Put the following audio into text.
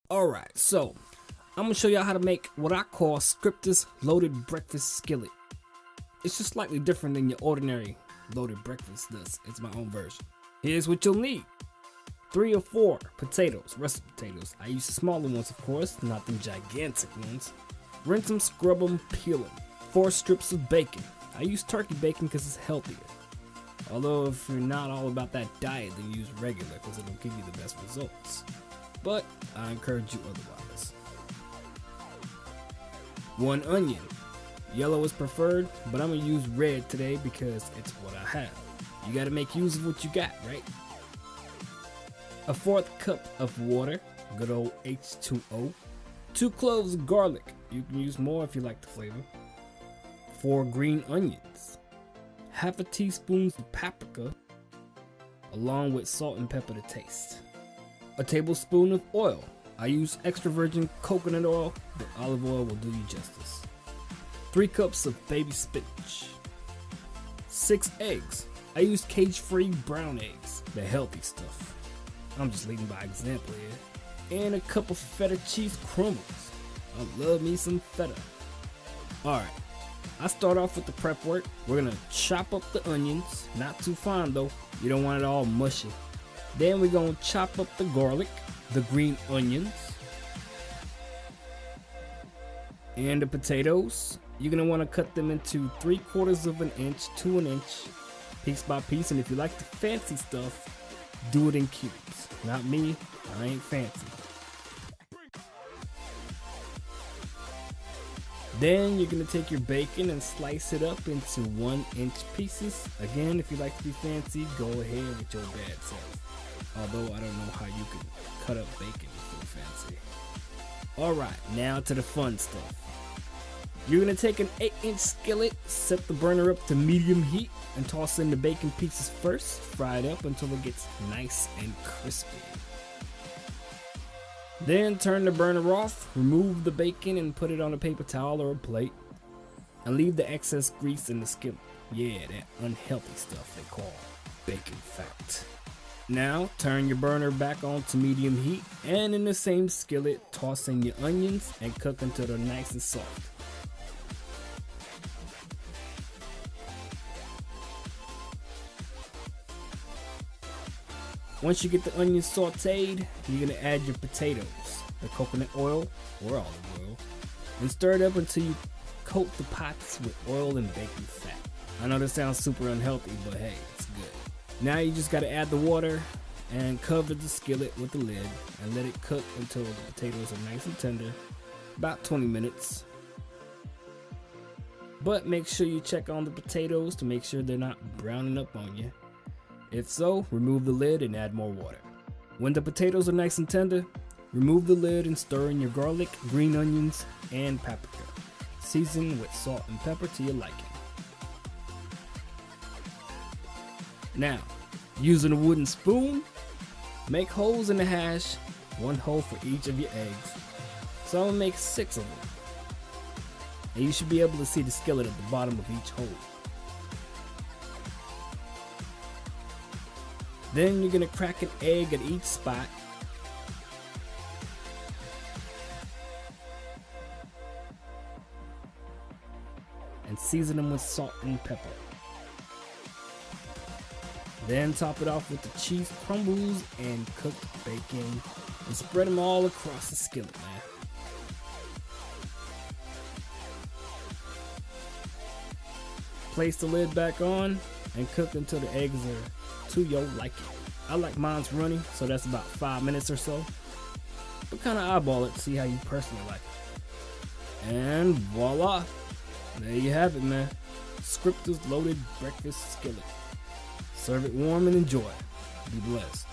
Alright, so I'm gonna show y'all how to make what I call Skripta'S loaded breakfast skillet. It's just slightly different than your ordinary loaded breakfast. It's my own version. Here's what you'll need. 3 or 4 potatoes, russet potatoes. I use the smaller ones, of course, not the gigantic ones. Rinse them, scrub them, peel them. 4 strips of bacon. I use turkey bacon because it's healthier. Although if you're not all about that diet, then use regular because it'll give you the best results. But I encourage you otherwise. 1 onion. Yellow is preferred, but I'm gonna use red today because it's what I have. You gotta make use of what you got, right? 1/4 cup of water, good old H2O. 2 cloves of garlic. You can use more if you like the flavor. 4 green onions. 1/2 teaspoon of paprika, along with salt and pepper to taste. 1 tablespoon of oil. I use extra virgin coconut oil, but olive oil will do you justice. 3 cups of baby spinach. 6 eggs. I use cage-free brown eggs, the healthy stuff. I'm just leading by example here. And 1 cup of feta cheese crumbles. I love me some feta. Alright, I start off with the prep work. We're gonna chop up the onions, not too fine though. You don't want it all mushy. Then we're gonna chop up the garlic, the green onions, and the potatoes. You're gonna want to cut them into 3/4 of an inch to an inch, piece by piece. And if you like the fancy stuff, do it in cubes. Not me, I ain't fancy. Then you're gonna take your bacon and slice it up into 1-inch pieces. Again, if you like to be fancy, go ahead with your bad self. Although I don't know how you can cut up bacon if you're fancy. Alright, now to the fun stuff. You're gonna take an 8-inch skillet, set the burner up to medium heat, and toss in the bacon pieces first. Fry it up until it gets nice and crispy. Then turn the burner off, remove the bacon and put it on a paper towel or a plate, and leave the excess grease in the skillet. Yeah, that unhealthy stuff they call bacon fat. Now turn your burner back on to medium heat, and in the same skillet toss in your onions and cook until they're nice and soft. Once you get the onions sauteed, you're gonna add your potatoes, the coconut oil or olive oil, and stir it up until you coat the pots with oil and bacon fat. I know this sounds super unhealthy, but hey, it's good. Now you just gotta add the water and cover the skillet with the lid and let it cook until the potatoes are nice and tender, about 20 minutes. But make sure you check on the potatoes to make sure they're not browning up on you. If so, remove the lid and add more water. When the potatoes are nice and tender, remove the lid and stir in your garlic, green onions, and paprika. Season with salt and pepper to your liking. Now, using a wooden spoon, make holes in the hash, 1 hole for each of your eggs. So I'm gonna make 6 of them. And you should be able to see the skillet at the bottom of each hole. Then you're gonna crack an egg at each spot. And season them with salt and pepper. Then top it off with the cheese crumbles and cooked bacon. And spread them all across the skillet, man. Place the lid back on and cook until the eggs are to your liking. I like mine's runny, so that's about 5 minutes or so. But kind of eyeball it to see how you personally like it. And voila! There you have it, man. Skripta'S loaded breakfast skillet. Serve it warm and enjoy. Be blessed.